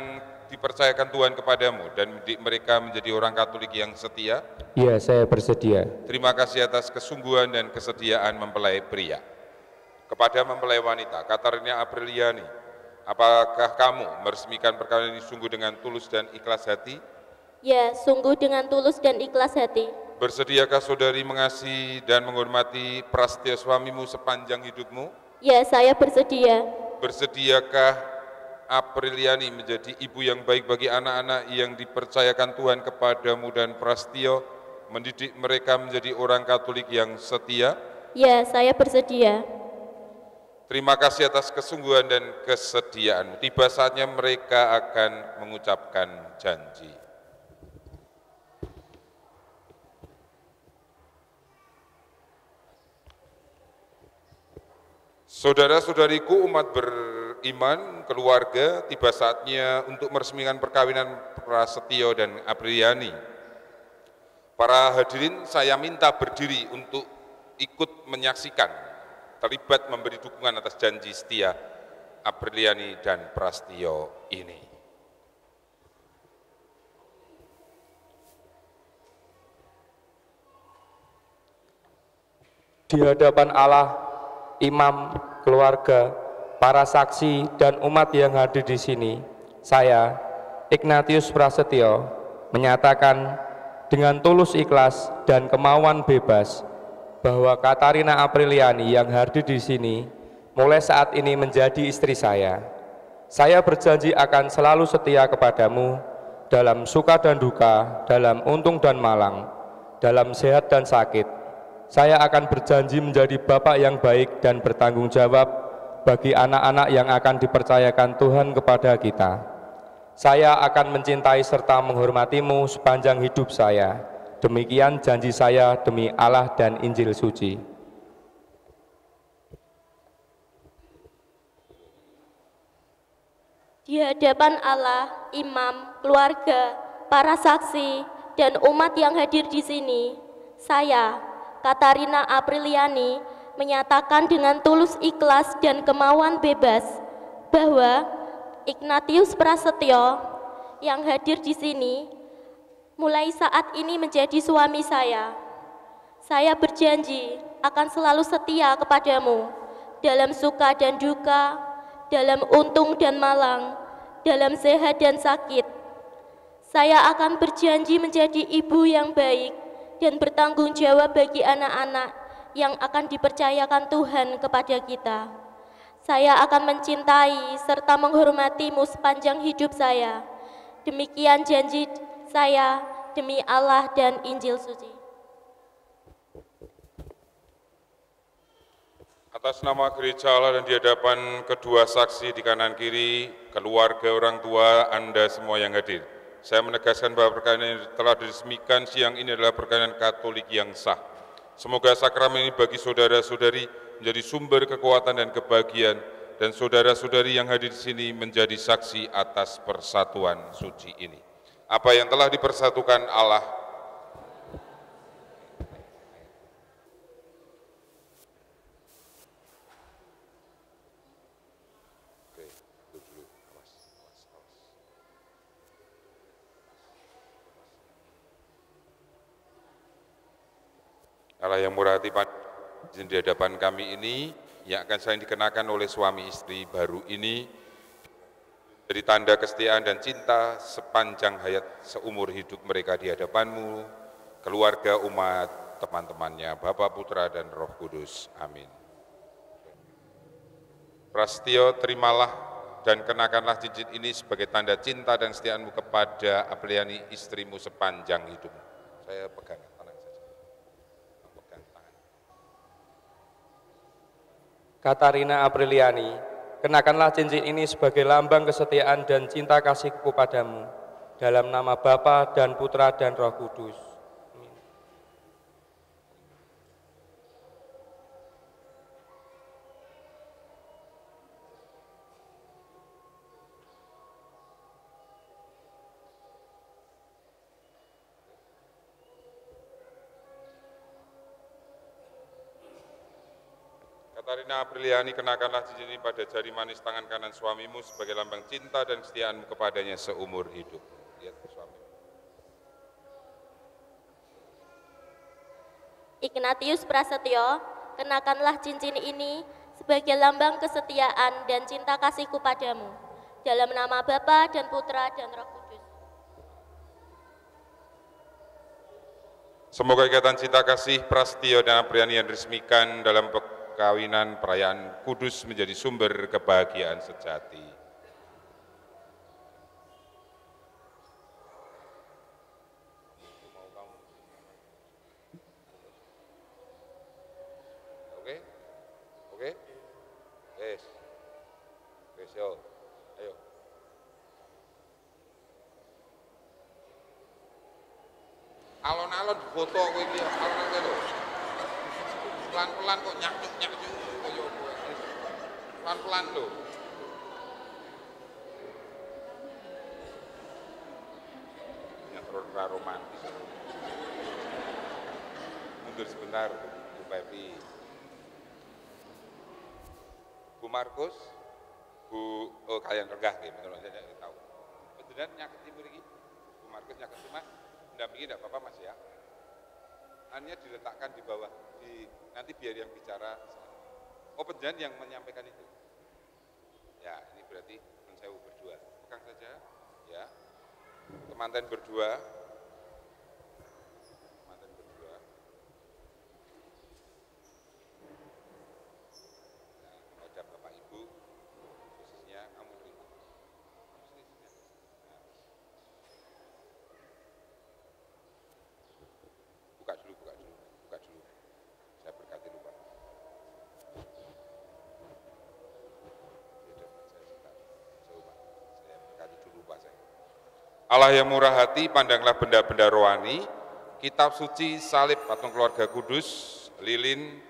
dipercayakan Tuhan kepadamu dan mendidik mereka menjadi orang Katolik yang setia? Ya, saya bersedia. Terima kasih atas kesungguhan dan kesediaan mempelai pria. Kepada mempelai wanita, Katarina Apriliani, apakah kamu meresmikan perkawinan ini sungguh dengan tulus dan ikhlas hati? Ya, sungguh dengan tulus dan ikhlas hati. Bersediakah saudari mengasihi dan menghormati Prasetyo suamimu sepanjang hidupmu? Ya, saya bersedia. Bersediakah Apriliani menjadi ibu yang baik bagi anak-anak yang dipercayakan Tuhan kepadamu dan Prasetyo, mendidik mereka menjadi orang Katolik yang setia? Ya, saya bersedia. Terima kasih atas kesungguhan dan kesediaan. Tiba saatnya mereka akan mengucapkan janji. Saudara-saudariku umat beriman, keluarga, tiba saatnya untuk meresmikan perkawinan Prasetyo dan Apriliani. Para hadirin, saya minta berdiri untuk ikut menyaksikan, terlibat memberi dukungan atas janji setia Apriliani dan Prasetyo ini. Di hadapan Allah, imam, keluarga, para saksi dan umat yang hadir di sini, saya, Ignatius Prasetyo, menyatakan dengan tulus ikhlas dan kemauan bebas bahwa Katarina Apriliani yang hadir di sini mulai saat ini menjadi istri saya. Saya berjanji akan selalu setia kepadamu dalam suka dan duka, dalam untung dan malang, dalam sehat dan sakit. Saya akan berjanji menjadi bapak yang baik dan bertanggung jawab bagi anak-anak yang akan dipercayakan Tuhan kepada kita. Saya akan mencintai serta menghormatimu sepanjang hidup saya. Demikian janji saya demi Allah dan Injil suci. Di hadapan Allah, imam, keluarga, para saksi, dan umat yang hadir di sini, saya, Katarina Apriliani, menyatakan dengan tulus ikhlas dan kemauan bebas bahwa Ignatius Prasetyo yang hadir di sini mulai saat ini menjadi suami saya. Saya berjanji akan selalu setia kepadamu dalam suka dan duka, dalam untung dan malang, dalam sehat dan sakit. Saya akan berjanji menjadi ibu yang baik dan bertanggung jawab bagi anak-anak yang akan dipercayakan Tuhan kepada kita. Saya akan mencintai serta menghormatimu sepanjang hidup saya. Demikian janji saya demi Allah dan Injil suci. Atas nama Gereja Allah dan di hadapan kedua saksi di kanan kiri, keluarga, orang tua, Anda semua yang hadir, saya menegaskan bahwa perkawinan yang telah diresmikan siang ini adalah perkawinan Katolik yang sah. Semoga sakramen ini bagi saudara-saudari menjadi sumber kekuatan dan kebahagiaan dan saudara-saudari yang hadir di sini menjadi saksi atas persatuan suci ini. Apa yang telah dipersatukan Allah Allah yang murah hati di hadapan kami ini yang akan saling dikenakan oleh suami istri baru ini dari tanda kesetiaan dan cinta sepanjang hayat seumur hidup mereka di hadapan-Mu, keluarga, umat, teman-temannya, Bapa, Putra, dan Roh Kudus. Amin. Prasetyo, terimalah dan kenakanlah cincin ini sebagai tanda cinta dan kesetiaan-Mu kepada Apriliani, istrimu sepanjang hidupmu. Saya pegang. Katarina Apriliani, kenakanlah cincin ini sebagai lambang kesetiaan dan cinta kasihku padamu, dalam nama Bapa dan Putra dan Roh Kudus. Amin. Katarina Apriliani, kenakanlah cincin ini pada jari manis tangan kanan suamimu sebagai lambang cinta dan kesetiaanmu kepadanya seumur hidup. Lihat suami. Ignatius Prasetyo, kenakanlah cincin ini sebagai lambang kesetiaan dan cinta kasihku padamu, dalam nama Bapa dan Putra dan Roh Kudus. Semoga ikatan cinta kasih Prasetyo dan Apriliani yang diresmikan dalam perkawinan perayaan kudus menjadi sumber kebahagiaan sejati. Oke? Oke? Yes. Yo. Ayo. Alon-alon foto kowe iki, alon-alon lho. Pelan-pelan kok nyaknyuk-nyaknyuk kaya kowe. Pelan-pelan lho. Nyatron ra romantis. Mundur sebentar, Bu Pepi. Bu Markus, kalian regah nggih, menawa saya tahu. Panjenengan nyaketi mriki? Bu Markus nyaketi Mas? Mendampingi enggak Bapak Mas ya? Hanya diletakkan di bawah, nanti biar yang bicara. Oh, penjenengan yang menyampaikan itu. Ya, ini berarti mensewu berdua. Pegang saja, ya. Temanten berdua. Temanten berdua. Nah, kepada Bapak Ibu, khususnya kamu terima. Buka dulu. Saya berkati dulu, Pak. Saya berkati dulu, Pak. Allah yang murah hati, pandanglah benda-benda rohani, kitab suci, salib, patung keluarga kudus, lilin,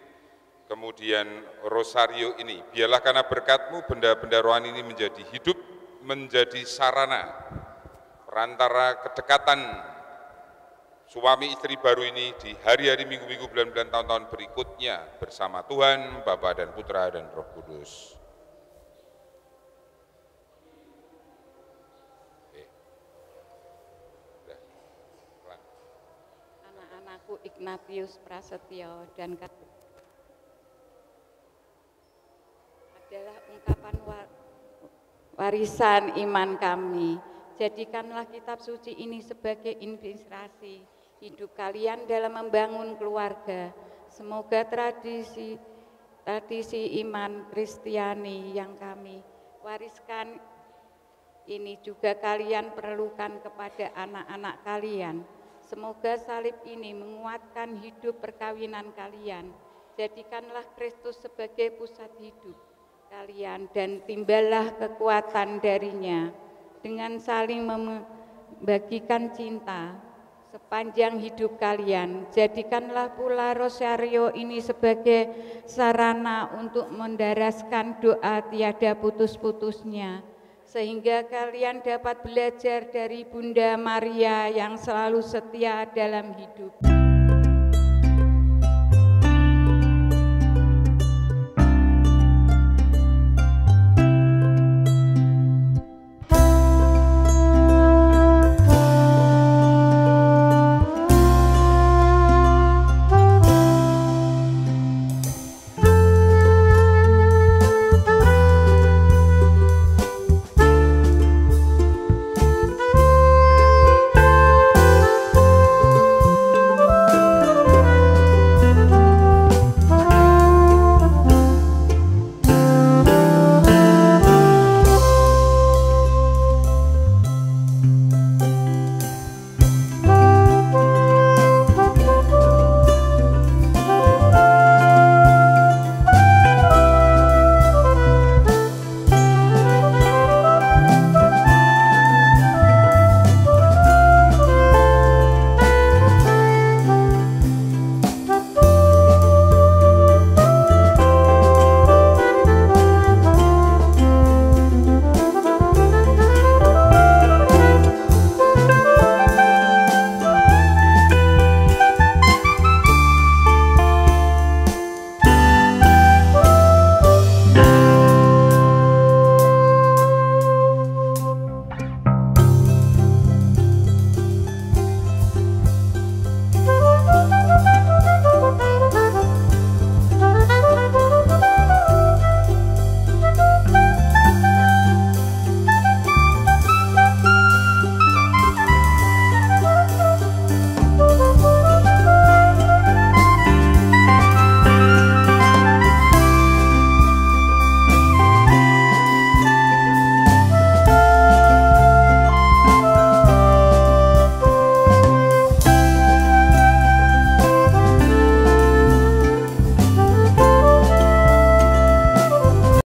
kemudian rosario ini. Biarlah karena berkat-Mu benda-benda rohani ini menjadi hidup, menjadi sarana, perantara kedekatan suami istri baru ini di hari-hari, minggu-minggu, bulan-bulan, tahun-tahun berikutnya bersama Tuhan, Bapa dan Putra dan Roh Kudus. Anak-anakku Ignatius Prasetyo dan adalah ungkapan warisan iman kami. Jadikanlah kitab suci ini sebagai inspirasi hidup kalian dalam membangun keluarga. Semoga tradisi iman Kristiani yang kami wariskan ini juga kalian perlukan kepada anak-anak kalian. Semoga salib ini menguatkan hidup perkawinan kalian. Jadikanlah Kristus sebagai pusat hidup kalian dan timbalah kekuatan darinya dengan saling membagikan cinta. sepanjang hidup kalian. Jadikanlah pula rosario ini sebagai sarana untuk mendaraskan doa tiada putus-putusnya, sehingga kalian dapat belajar dari Bunda Maria yang selalu setia dalam hidup.